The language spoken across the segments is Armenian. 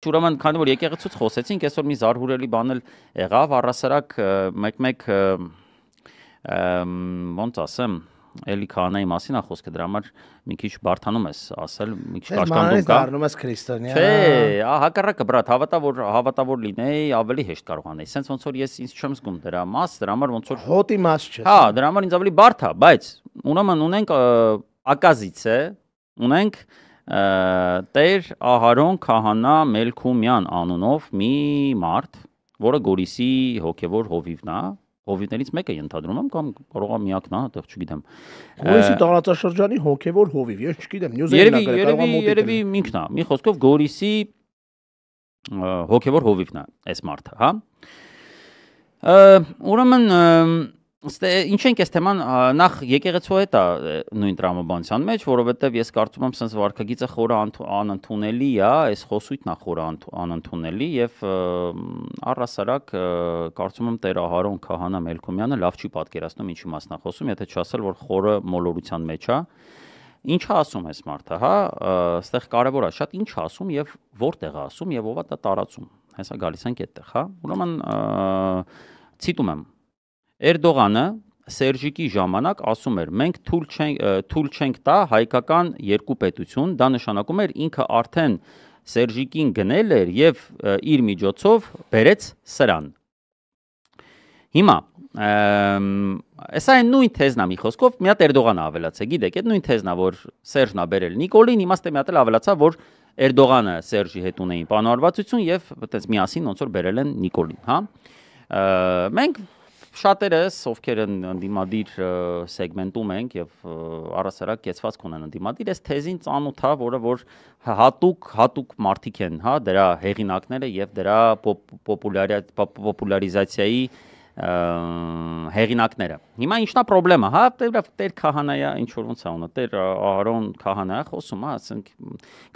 Ուրեմն, քանի որ եկեղեցուց խոսեցինք, այսօր մի զարհուրելի բան էլ եղավ, առասարակ մեկ-մեկ ոնց ասեմ, էլի քահանայի մասին է խոսքը, դրա համար մի քիչ բարդանում ես ասել, մի քիչ կաշկանդում կա։ Դառնում ես քրիստոնյա։ Չէ, հակառակը, բրատ, հավատավոր լինեի, ավելի հեշտ կարողանեի։ Սենց ոնց որ ես ինձ չեմ զգում դրա մաս, դրա համար ոնց որ հոտի մաս չէ։ Հա, դրա համար ինձ ավելի բարդ է, բայց ուրեմն ունենք ակազիցե, ունենք Տեր Ահարոն քահանա Մելքումյան անունով մի մարդ, որը Գորիսի հոգևոր հովիվն է, հովիվներից մեկը ենթադրում եմ կամ կարող է միակն է, այդտեղ չգիտեմ։ Գորիսի տարածաշրջանի հոգևոր հովիվ, ես չգիտեմ, Երևի ինքն է, մի խոսքով Գորիսի հոգևոր հովիվն է այս մարդը, հա։ Ուրեմն ինչ ենք այս թեման նախ եկեղեցու հետ է նույն տրամաբանության մեջ, որովհետև ես կարծում եմ sense վարքագիծը խորը անընդունելի է, այս խոսույթն է խորը անընդունելի եւ առհասարակ կարծում եմ Տեր Ահարոն քահանա Մելքումյանը լավ չի պատկերացնում ինչի մասն է խոսում, եթե չասել որ խորը մոլորության մեջ է։ Ինչ է ասում այս մարդը, հա, այստեղ կարևոր է շատ ինչ է ասում եւ որտեղ է ասում եւ ով է դա տարածում։ Հեսա գալիս ենք այդտեղ, հա։ Ուրեմն ցիտում եմ Էրդողանը Սերժիկի ժամանակ ասում էր մենք թույլ չենք տա հայկական երկու պետություն, դա նշանակում էր ինքը արդեն Սերժիկին գնել էր եւ իր միջոցով բերեց սրան։ Հիմա Այսա այն նույն թեզն է մի խոսքով, մի հատ Էրդողանը ավելացե, գիտեք, այդ նույն թեզն է, որ Սերժն է բերել Նիկոլին, իմաստը մի հատ էլ ավելացա, որ Էրդողանը Սերժի հետ ունեին պանոարվածություն եւ այդպես միասին ոնց որ բերել են Նիկոլին, հա։ Մենք շատերս, ովքեր ընդդիմադիր սեգմենտում ենք եւ առասարակ կեցվածք ունեն ընդդիմադիր, այս թեզին ծանոթ է, որը որ հատուկ մարդիկ են, հա, դրա հեղինակները եւ դրա պոպուլարիզացիայի հեղինակները։ Հիմա ինչն է խնդրեմը, հա, Տեր քահանայա ինչ որ ոնց է ունը, Տեր Ահարոն քահանայա խոսում, հա, ասենք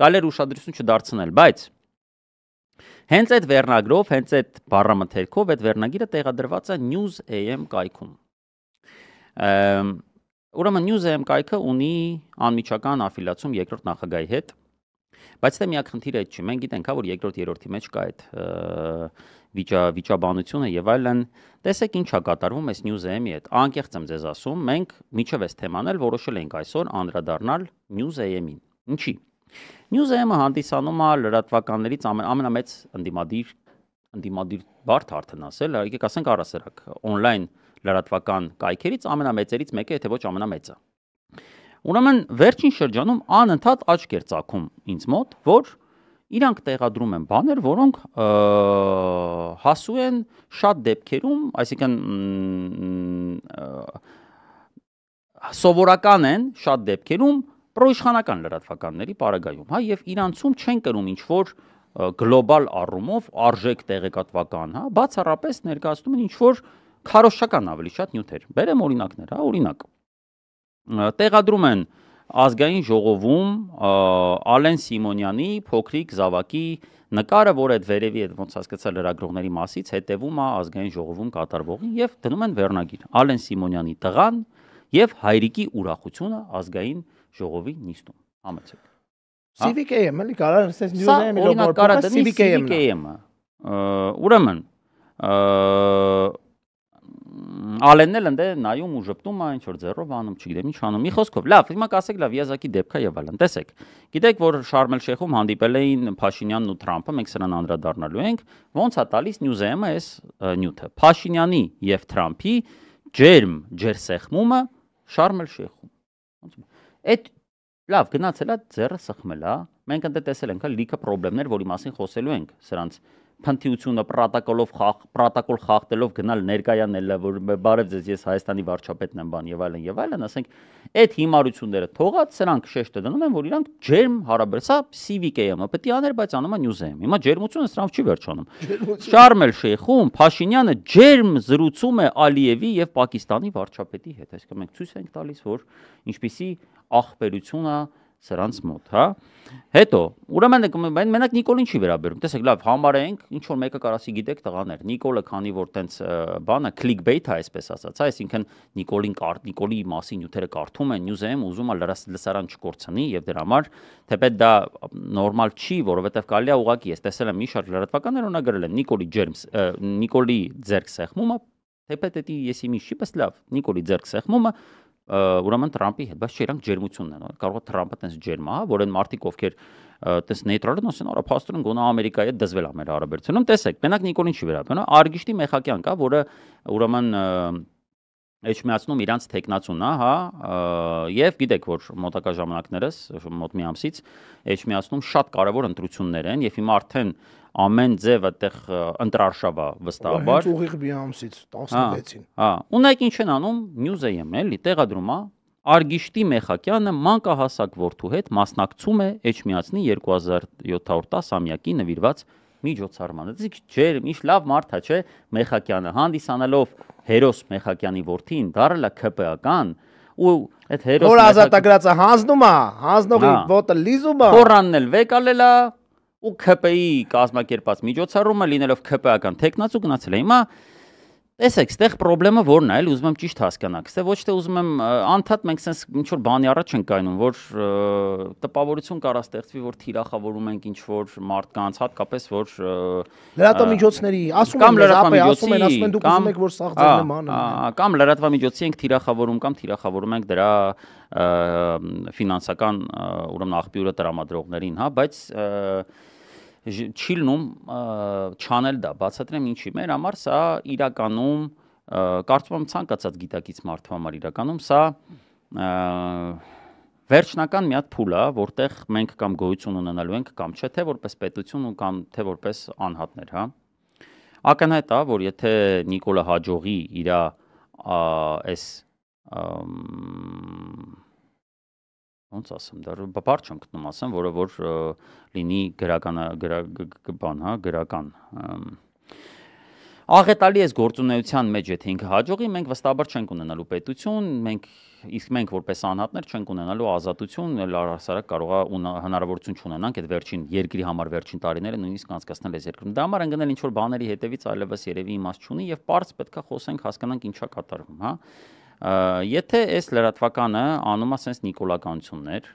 գալեր ուշադրություն չդարձնել, բայց հենց այդ վերնագրով, հենց այդ բառամթերքով այդ վերնագիրը տեղադրված է News AM կայքում։ Ուրեմն News AM կայքը ունի անմիջական աֆիլիացիա երկրորդ նախագահի հետ, բայց դա միակ խնդիրը այդ չի։ Մենք գիտենք, հա, որ երկրորդ-երրորդի մեջ կա այդ վիճաբանությունը եւ այլն։ Տեսեք ինչ է կատարվում այս News AM-ի հետ։ Անկեղծ եմ ձեզ ասում, մենք միջև այս թեման էլ որոշել ենք այսօր անդրադառնալ News AM-ին։ Ինչի՞։ News AM-ը հանդիսանում է լրատվականներից ամենամեծ ընդդիմադիր բարդ արդեն ասել, եկեք ասենք առասարակ, on-line լրատվական կայքերից ամենամեծերից մեկը, եթե ոչ ամենամեծը։ Ուրեմն վերջին շրջանում անընդհատ աչք էր ծագում ինձ մոտ, որ իրանք տեղադրում են բաներ, որոնք հասու են շատ դեպքերում, այսինքն սովորական են շատ դեպքերում պրոիշխանական լրատվականների պարագայում, հա, եւ իրանցում չեն կրում ինչ որ գլոբալ առումով արժեք տեղեկատվական, հա, բացառապես ներկայացնում են ինչ որ քարոզչական ավելի շատ նյութեր։ Բերեմ օրինակներ, հա, օրինակ։ Տեղադրում են ազգային ժողովում Ալեն Սիմոնյանի փոքրիկ զավակի նկարը, որ այդ վերևի այդ ոնց հասկացա լրագրողների մասից հետևում է ազգային ժողովում կատարվողին եւ դնում են վերնագիր Ալեն Սիմոնյանի տղան եւ հայրիկի ուրախությունը ազգային ժողովի նիստում, համեցեք։ Civic AM, էլի կարա ասես News AM-ի լոգոը Civic AM-ը։ Ուրեմն Ալենն էլ ընդ է նայում ու ժպտում է, ինչ որ ձեռով անում, չգիտեմ ինչ անում։ Մի խոսքով, լավ, հիմա կասեք, լավ, եզակի դեպք է եւ այլն։ Տեսեք, գիտեք, որ Շարմ էլ Շեխում հանդիպել էին Փաշինյանն ու Թրամփը, մենք սրան անդրադառնալու ենք, ոնց է տալիս News AM-ը այս նյութը։ Փաշինյանի եւ Թրամփի ջերմ ջերսեղմումը Շարմ էլ Շեխում։ Այդ լավ գնացել է ձեռը սխմել, հա։ Մենք ընդ տեսել ենք, հա, լիքը խնդիրներ, որի մասին խոսելու ենք, սրանց փնթիությունը պրոտոկոլ խախտելով գնալ ներկայանել, որ բարև ձեզ, ես Հայաստանի վարչապետն եմ, բան եւ այլն, ասենք, այդ հիմարությունները թողած, սրանք շեշտը դնում են, որ իրանք ջերմ հարաբերակ, սա Civic AM-ը պետք է աներ, բայց անում է News AM։ Հիմա ջերմությունը սրանք չի վերջանում։ Շարմ էլ Շեխում Փաշինյանը ջերմ զրուցում է Ալիևի եւ Պակիստանի վարչապետի հետ, այսինքն մենք ցույց ենք տալիս, որ ինչպիսի ախպերություն է սրանց մոտ, հա։ Հետո, ուրեմն մենակ Նիկոլին չի վերաբերում։ Տեսեք, լավ, համարենք, ինչ որ մեկը կարասի գիտեք տղաներ, Նիկոլը քանի որ տենց բանը clickbait է, այսպես ասած, այսինքն Նիկոլի մասին նյութերը կարդում են, նյուզում ուզում է լսարան չկորցնի եւ դրա համար թեպետ դա նորմալ չի, որովհետեւ կարելի է ուղղակի ես տեսել եմ մի շարք լրատվականներ ունա գրել են Նիկոլի ձեռք սեղմումը, թեպետ դա եսի մի չի, բայց լավ, Նիկոլի ձեռք սեղմումը ուրեմն Թրամփի հետ, բայց չէ, իրանք ջերմությունն են, կարող է Թրամփը տես ջերմ է, որ այն մարդիկ ովքեր տես նեյտրալ են, ասեն, արա փաստորեն գոնե Ամերիկայի հետ դզվել է մեր հարաբերությունում, տեսեք, մենակ Նիկոլին չի վերաբերում, Արգիշտի Մեխակյան կա, որը ուրեմն էջմիածնում իրանց տեխնացուն է, հա, եւ գիտեք, որ մոտակա ժամանակներս, մոտ մի ամսից էջմիածնում շատ կարեւոր ընտրություններ են եւ հիմա արդեն ամեն ձև այդտեղ ընտրարշավա վստահաբար։ Հենց ուղիղ մի ամսից 16-ին։ Հա, ունեք ինչ են անում, News.am էլի, տեղադրում է, Արգիշտի Մեխակյանը մանկահասակ որդու հետ մասնակցում է Էջմիածնի 2710-ամյակի նվիրված միջոցառմանը։ Դիք ջերմ, ինչ լավ մարդ է, չէ՞, Մեխակյանը հանդիսանալով Հերոս Մեխակյանի որդին, դարել է ԿՊ-ական ու այդ Հերոս որ ազատագրածը հանձնում է, հանձնողի ոտը լիզում է։ Խորանն էլ վեկալել է ու ԿՊ-ի կազմակերպած միջոցառումը լինելով ԿՊ-ական տեխնացու գնացել է։ Հիմա տեսեք, այստեղ խնդրեմը որն է, ուզում եմ ճիշտ հասկանաք, այստեղ ոչ թե ուզում եմ անդադ մենք sense ինչ որ բանի առաջ ենք կայնում, որ տպավորություն կարա ստեղծվի, որ թիրախավորում ենք ինչ որ մարդկանց, հատկապես որ լրատվամիջոցների, ասում են դուք ուզում եք որ սաղ ձեռնեմ անեն, կամ լրատվամիջոցի ենք թիրախավորում կամ թիրախավորում ենք դրա ֆինանսական ուրեմն աղբյուրը տրամադրողներին, հա, բայց չիլնում չանել դա, բացատրեմ ինչի, մեր համար սա իրականում, կարծում եմ ցանկացած գիտակից մարդու համար իրականում սա վերջնական մի հատ փուլ է, որտեղ մենք կամ գոյություն ունենալու ենք կամ չէ, թե որպես պետություն ու կամ թե որպես անհատներ, հա։ Ակնհայտ է, որ եթե Նիկոլը հաջողի իր այս ոնց ասեմ, դա բարձ չեմ գտնում ասեմ, որը որ լինի գրական աղետալի այս գործունեության մեջ եթե ինքը հաջողի, մենք վստահաբար չենք ունենալու պետություն, մենք որպես անհատներ չենք ունենալու ազատություն, առհասարակ կարող է հնարավորություն չունենանք այդ վերջին երկրի համար վերջին տարիները նույնիսկ անցկացնել այս երկրում։ Դա համար ընկնել ինչ որ բաների հետևից այլևս երևի իմաստ չունի եւ պարզ պետքա խոսենք, հասկանանք ինչա կատարվում, հա։ Եթե այս լրատվականը անում է sense նիկոլականություններ,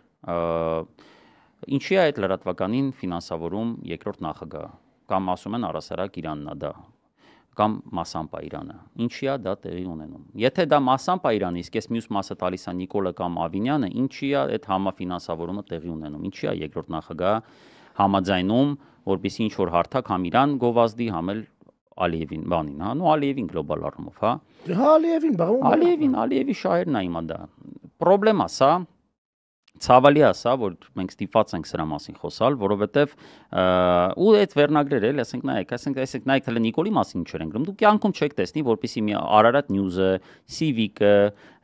ինչի է այդ լրատվականին ֆինանսավորում երկրորդ նախագահը, կամ ասում են առասարակ Իրանն է դա, կամ մասամբ է Իրանը, ինչի է դա տեղի ունենում։ Եթե դա մասամբ է Իրանը, իսկ այս մյուս մասը տալիս է Նիկոլը կամ Ավինյանը, ինչի է այդ համաֆինանսավորումը տեղի ունենում, ինչի է երկրորդ նախագահը համաձայնում, որպեսզի ինչ որ հարթակ համ Իրան գովազդի, համ էլ Ալիևին բանին, հա, նո Ալիևին գլոբալ առումով, հա։ Հա, Ալիևի շահերն է հիմա դա։ Պրոբլեմա սա, ցավալի է սա, որ մենք ստիպված ենք սրա մասին խոսալ, որովհետև ու այդ վերնագրերը, էլ ասենք նայեք հələ Նիկոլի մասին ինչեր են գրում։ Դուք կյանքում չեք տեսնի, որպեսզի մի Արարատ News-ը, Civic-ը,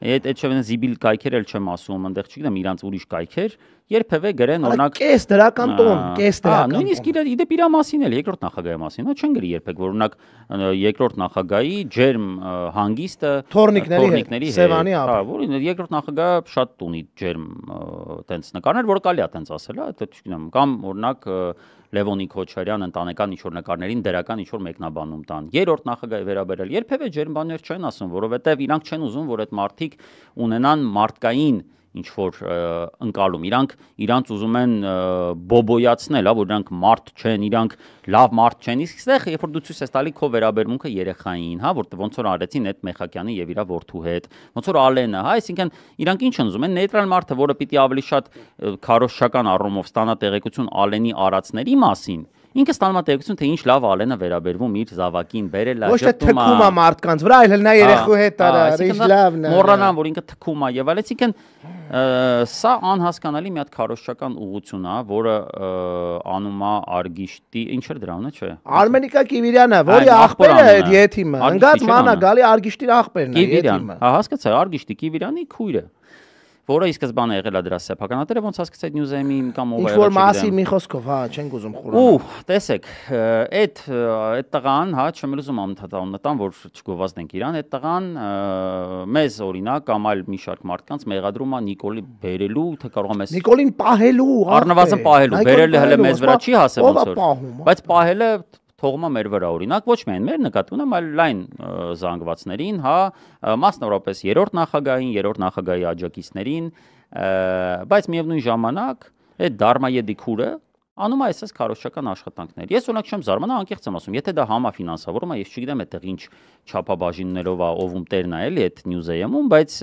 այդ չեմ Զիբիլ կայքեր էլ չեմ ասում, այնտեղ չգիտեմ իրանց ուրիշ կայքեր, երբևէ գրեն օրինակ կես դրական տոն, կես դրական։ Նույնիսկ իդեպ իր մասին էլ երկրորդ նախագահի մասին, հա չեն գրի երբեք, որ օրինակ երկրորդ նախագահի ջերմ հանգիստը թորնիկների Սևանի հա, որ երկրորդ նախագահը շատ ունի ջերմ տենց նկարներ, որը կարելի է տենց ասել, հա, դա չգիտեմ, կամ օրինակ Լևոնի Քոչարյան ընտանեկան ինչ-որ նկարներին դրական ինչ-որ մեկնաբանում տան։ Երրորդ նախագահի վերաբերել երբևէ ջերմ բաներ չեն ասում, որովհետև իրանք չեն ուզում, որ այդ մարդիկ ունենան մարդկային ինչ-որ ընկալում, իրանք ուզում են բոբոյացնել, հա, որ իրանք մարդ չեն, իրանք լավ մարդ չեն, իսկ այստեղ երբ որ դու ցույց ես տալի քո վերաբերմունքը երեխային, հա, որ ոնց որ արեցին այդ Մեխակյանի եւ իր որդու հետ, ոնց որ Ալենը, հա, այսինքն իրանք ինչ են ուզում են նեյտրալ մարդը, որը պիտի ավելի շատ քարոզչական առումով ստանա տեղեկություն Ալենի արածների մասին, ինքը ստանում է տեղեկություն, թե ինչ լավ Ալենը վերաբերվում իր զավակին, բերել է, ոչ թե թքում է մարդկանց վրա, այլ նա երեխու հետ արա, ինչ լավն է։ Մոռանան, որ ինքը թքում է եւ այլ, այսինքն սա անհասկանալի մի հատ քարոզչական ուղղություն է, որը անում է Արգիշտի, ինչ էր դրա անունը, չէ։ Արմենիկա Կիվիրյանը, որի աղբերը է յեթիմը, ընկած մանա գալի Արգիշտի աղբերն է յեթիմը։ Հա, հասկացա, Արգիշտի Կիվիրյանի քույրը։ որը ի սկզբանե եղել է դրա սեփականատերը, ոնց հասկացա այդ Newsem-ի կամ ով է։ Ինչ-որ մասի մի խոսքով, հա, չենք ուզում խորանալ։ Ու տեսեք, այդ տղան, հա, չեմ ուզում ամթատան, որ չգովազդենք իրան, այդ տղան մեզ օրինակ կամ այլ մի շարք մարդկանց մեղադրում է Նիկոլի բերելու, թե կարող եմ Նիկոլին պահելու, առնվազն պահելու, բերելը հələ մեզ վրա չի հասել ոնց որ, բայց պահելը թողումա մեր վրա օրինակ ոչ միայն մեր նկատի ունեմ, այլ լայն զանգվածներին, հա, մասնավորապես երրորդ նախագահի աջակիցներին, բայց միևնույն ժամանակ այդ Դարմայեդի քուրը անում է այսպես քարոզչական աշխատանքներ։ Ես օրինակ չեմ զարմանա, անկեղծ եմ ասում, եթե դա համաֆինանսավորում է, ես չգիտեմ այդտեղ ինչ չափաբաժիններով է ովում տերն է էլի այդ Newsem-ում, բայց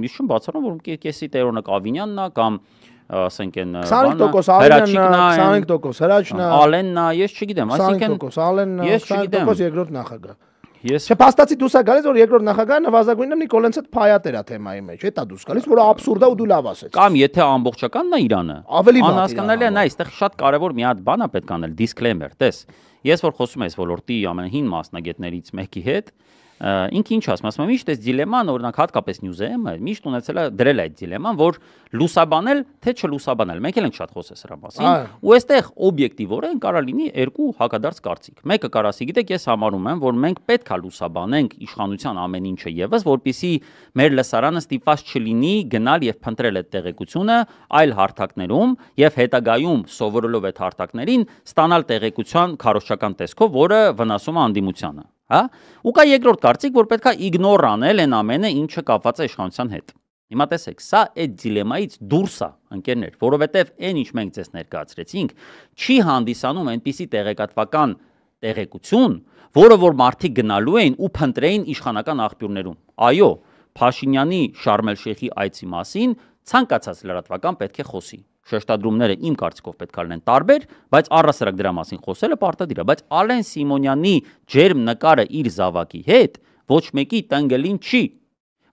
իշում բացառում որ կեսի տերոնը Կավինյանն է կամ ասենք այն 20% Ալենն է, 25% Հրաչն է, Ալենն է, ես չգիտեմ, այսինքն 20% Ալենն է, 20% երկրորդ նախագահ։ Ես չփաստացի դուս է գալիս որ երկրորդ նախագահը նվազագույնը Նիկոլենց հետ փայատեր է թեմայի մեջ, էտա դուս գալիս որ աբսուրդ է ու դու լավ ասես։ Կամ եթե ամբողջականն է Իրանը, անհասկանալի է, նա այստեղ շատ կարևոր մի հատ բան է պետք անել, disclaimer, տես։ Ես որ խոսում եմ այս ոլորտի ամենահին մասնագետներից մեկի հետ, ինքը ինչ ասում միշտ այս դիլեման օրինակ հատկապես Newsem-ը միշտ ունեցել է դրել այդ դիլեման որ լուսաբանել թե չլուսաբանել մենք էլ ենք շատ խոսել սրա մասին ու այստեղ օբյեկտիվորեն կարա լինի երկու հակադարձ կարծիք մեկը կարասի գիտեք ես համարում եմ որ մենք պետք է լուսաբանենք իշխանության ամեն ինչը եւս որպեսզի մեր լսարանը ստիպված չլինի գնալ եւ փնտրել այդ տեղեկությունը այլ հարթակներում եւ հետագայում սովորելով այդ հարթակներին ստանալ տեղեկության քարոզչական տեսքով որը վնասում է անդիմությանը հա ու կա երկրորդ կարծիք որ պետքա իգնոր անել այն ամենը ինչը կապված է իշխանության հետ հիմա տեսեք սա այդ դիլեմայից դուրս է ընկերներ որովհետև այն ինչ մենք ձեզ ներկայացրեցինք չի հանդիսանում այնպիսի տեղեկատվական տեղեկություն որը որ մարդիկ գնալու էին ու փնտրեին իշխանական աղբյուրներում այո Փաշինյանի Շարմ էլ-Շեյխի այցի մասին ցանկացած լրատվական պետք է խոսի շեշտադրումները իմ կարծիքով պետք է լինեն տարբեր, բայց առհասարակ դրա մասին խոսելը պարտադիր է, բայց Ալեն Սիմոնյանի ջերմ նկարը իր զավակի հետ ոչ մեկի տնգելին չի,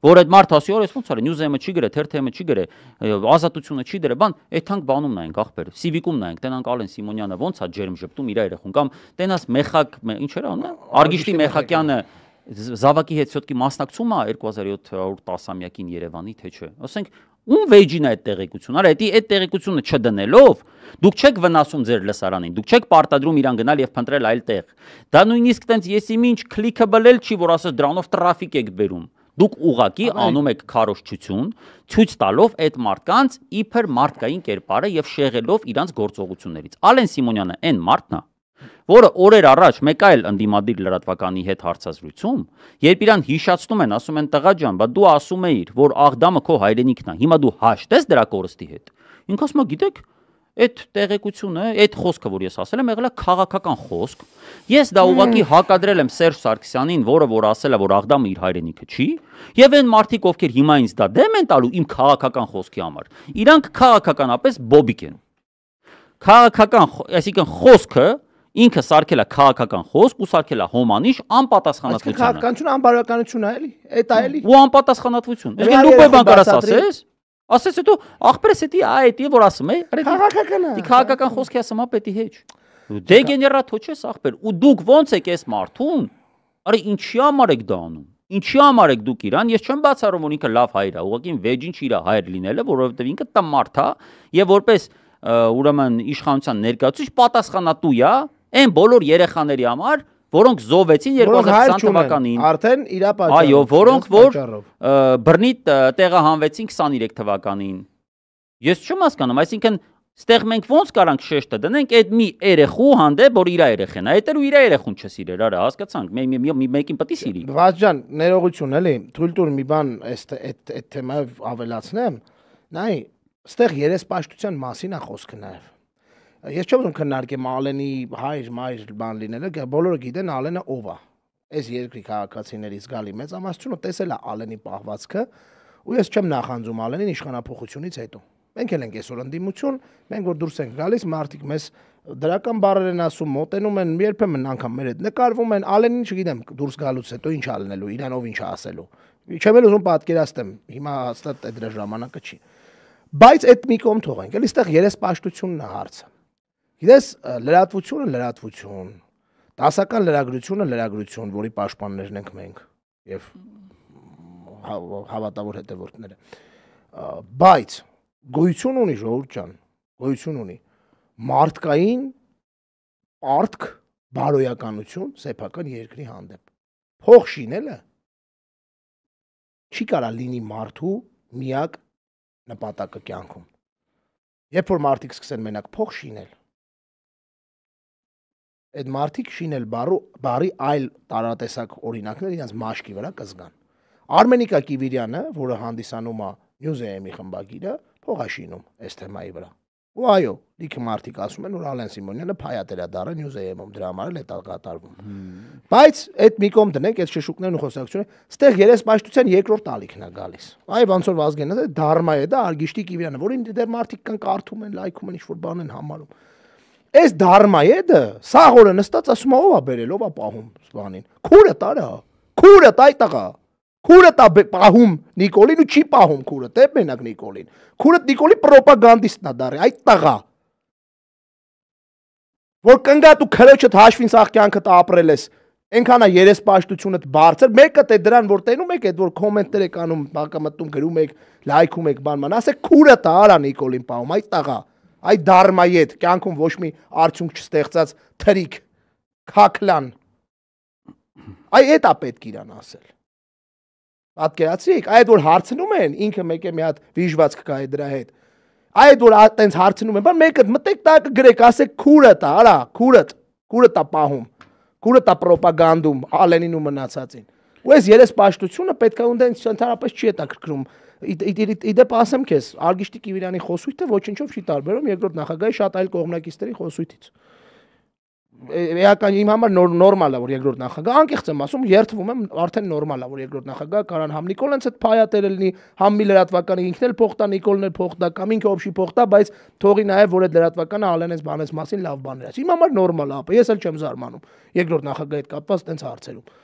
որ այդ մարդը ասի, «Օրես ոնց արի, Newsem-ը չի գրե, թերթ-ը չի գրե, ազատությունը չի դրե, բան, այդքանք բանում նայենք ախպեր, Civic-ում նայենք, տենանք Ալեն Սիմոնյանը ոնց է ջերմ ժպտում իր երեխուն կամ տենաս Մեխակ, ինչ էր անում, Արգիշտի Մեխակյանը զավակի հետ սյոտկի մասնակցում է 2710-ամյակին Երևանի, թե չէ, ասենք ում վեջին է այդ տեղեկությունը, արա այդ տեղեկությունը չդնելով, դուք չեք վնասում ձեր լսարանին, դուք չեք պարտադրում իրան գնալ եւ փնտրել այլ տեղ։ Դա նույնիսկ տենց եսիմինչ clickable չի, որ ասես դրանով տրաֆիկ եք բերում։ Դուք ուղակի անում եք քարոզչություն, ցույց տալով այդ մարդկանց իբր մարդկային կերպարը եւ շեղելով իրանց գործողություններից։ Ալեն Սիմոնյանը այն մարդն է, որը օրեր առաջ մեկ այլ ընդդիմադիր լրատվականի հետ հարցազրույցում, երբ իրան հիշացնում են, ասում են տղա ջան, բա դու ասում էիր, որ Աղդամը քո հայրենիքն է, հիմա դու հաշտես դրա կորստի հետ։ Ինքը ասում է, գիտեք, այդ տեղեկությունը, այդ խոսքը, որ ես ասել եմ, եղել է քաղաքական խոսք։ Ես դա ուղղակի հակադրել եմ Սերժ Սարգսյանին, որը որ ասել է, որ Աղդամը իր հայրենիքը չի, եւ այն մարդիկ, ովքեր հիմա ինձ դա դեմ են տալու իմ քաղաքական խոսքի համար, իրանք քաղաքականապես բոբիկ են։ Քաղաքական, այսինքն խոսքը ինքը սարքել է քաղաքական խոսք ու սարքել է հոմանիշ անպատասխանատվություն։ Քաղաքականությունը անբարոյականություն է էլի, էդ է էլի։ Ու անպատասխանատվություն։ Այսինքն լուկոյ բան կարաս ասես, ասես հետո ախպերս էդի այդ որ ասում է, քաղաքական է։ Դի քաղաքական խոսքի ասում է պետի հետ։ Դեգեներատո չես ախպեր, ու դուք ոնց եք այս մարդուն, արի ինչի համար եք դա անում։ Ինչի համար եք դուք իրան, ես չեմ բացառում որ ինքը լավ հայր է, ուղղակի վեջին չի իր հայր լինելը, որովհետև ինքը տմարդ է եւ որպես ուրեմն իշխանության ներկայացուցիչ պատասխանատու է այն բոլոր երեխաների համար, որոնք զոհվեցին 2020 թվականին։ Արդեն իրա պատճառով։ Այո, որոնք որ բռնի տեղահանվեցին 23 թվականին։ Ես չեմ հասկանում, այսինքն ստեղ մենք ոնց կարանք շեշտը դնենք այդ մի երեխու հանդեպ, որ իր երեխեն է, այդտեղ ու իր երեխուն չսիրեր, արա, հասկացանք, մեկին պետք է սիրի։ Վազջան, ներողություն էլի, թույլ տուր մի բան այդ թեմայով ավելացնեմ։ Նայ, ստեղ երեսպաշտության մասին է խոսքը նաև։ Ես չեմ ուզում քննարկեմ Ալենի հայր, մայր բան լինելը, բոլորը գիտեն Ալենը ով է։ Այս երկրի քաղաքացիներից գալի մեծամասնությունը տեսել է Ալենի պահվածքը, ու ես չեմ նախանձում Ալենին իշխանափոխությունից հետո։ Մենք էլ ենք այսօր ընդդիմություն, մենք որ դուրս ենք գալիս, մարդիկ մեզ դրական բառեր են ասում, մոտենում են, երբեմն անգամ մեր հետ նկարվում են, Ալենին չգիտեմ դուրս գալուց հետո ինչ ալնելու, իրանով ինչ ասելու։ Չեմ էլ ուզում պատկերացնեմ, հիմա հաստատ այդ դրա ժամանակը չի։ Բայց այդ մի կողմ թողենք, էլի ստեղ երեսպաշտությունն է հարցը։ Գիտես, լրատվություն, դասական լրագրությունը, որի պաշտպաններն ենք մենք եւ հավատավոր հետևորդները։ Բայց գոյություն ունի ժողովուրդ ջան, գոյություն ունի մարդկային պարտք, բարոյականություն սեփական երկրի հանդեպ։ Փող շինելը չի կարա լինի մարդու միակ նպատակը կյանքում։ Երբ որ մարդիկ սկսեն մենակ փող շինել, այդ մարդիկ շինել բարի այլ տարատեսակ օրինակներ իրենց մաշկի վրա կզգան։ Արմենիկա Կիվիրյանը, որը հանդիսանում է Նյուզեեմի խմբագիրը, փող է շինում այս թեմայի վրա։ Ու այո, լիքը մարդիկ ասում են, որ Ալեն Սիմոնյանը փայատեր է դառը Նյուզեեմում, դրա համար էլ է կատարվում։ Բայց այդ մի կողմ դնենք, այդ շշուկներն ու խոսակցությունը, ստեղ երեսպաշտության երկրորդ ալիքն է գալիս։ Այ ոնց որ Վազգենը դարմա է դա Արգիշտի Կիվիրյանը, որին դեռ մարդիկ կան կարդում են, լայքում են, ինչ-որ բան են համարում։ Այս դարմայեդը սաղ օրը նստած ասում է ով է բերել, ով է պահում սպանին։ Քուրը տարա, քուրը տայ տղա։ Քուրը տա պահում Նիկոլին ու չի պահում քուրը, դե մենակ Նիկոլին։ Քուրը Նիկոլի պրոպագանդիստն է դառել, այդ տղա։ Որ կնգա դու քրոջդ հաշվին սաղ կյանքդ ապրել ես, այնքան է երեսպաշտությունդ բարձր, մեկը դե դրան որ տենում եք, այդ որ կոմենտներ եք անում, բակամտում գրում եք, լայքում եք, բան, ասեք քուրը տա արա Նիկոլին պահում, այդ տղա։ Այդ դարմայեդ կյանքում ոչ մի արդյունք չստեղծած թրիկ քաքլան։ Այ այդ է պետք իրան ասել։ Պատկերացրիք, այդ որ հարցնում են, ինքը մեկ է մի հատ վիժվածք կա է դրա հետ։ Այդ որ այտենց հարցնում են, բան մեկը մտեք տա գրեք, ասեք քուրը տա, արա, քուրը տա պահում, քուրը տա պրոպագանդում Ալենին ու մնացածին։ Ու այս երեսպաշտությունը պետք է ունդենից ընդհանրապես չի հետաքրքրում։ Իդեպ ասեմ քեզ, Արգիշտի Կիվիրյանի խոսույթը ոչինչով չի տարբերում երկրորդ նախագահի շատ այլ կողմնակիցների խոսույթից։ Էական իմ համար նորմալ է, որ երկրորդ նախագահ, անկեղծ եմ ասում, երթվում եմ, արդեն նորմալ է, որ երկրորդ նախագահ կարան համ Նիկոլենց հետ փայատերը լինի, համ մի լրատվականի ինքն էլ փոխտա, Նիկոլն էլ փոխտա, կամ ինքը օբշի փոխտա, բայց թողի նաև որ այդ լրատվականը Ալենից բանից մասին լավ բաներ ասի։ Իմ համար նորմալ է, ես էլ չեմ զարմանում երկրորդ նախագահի հետ կապված տենց հարցերում։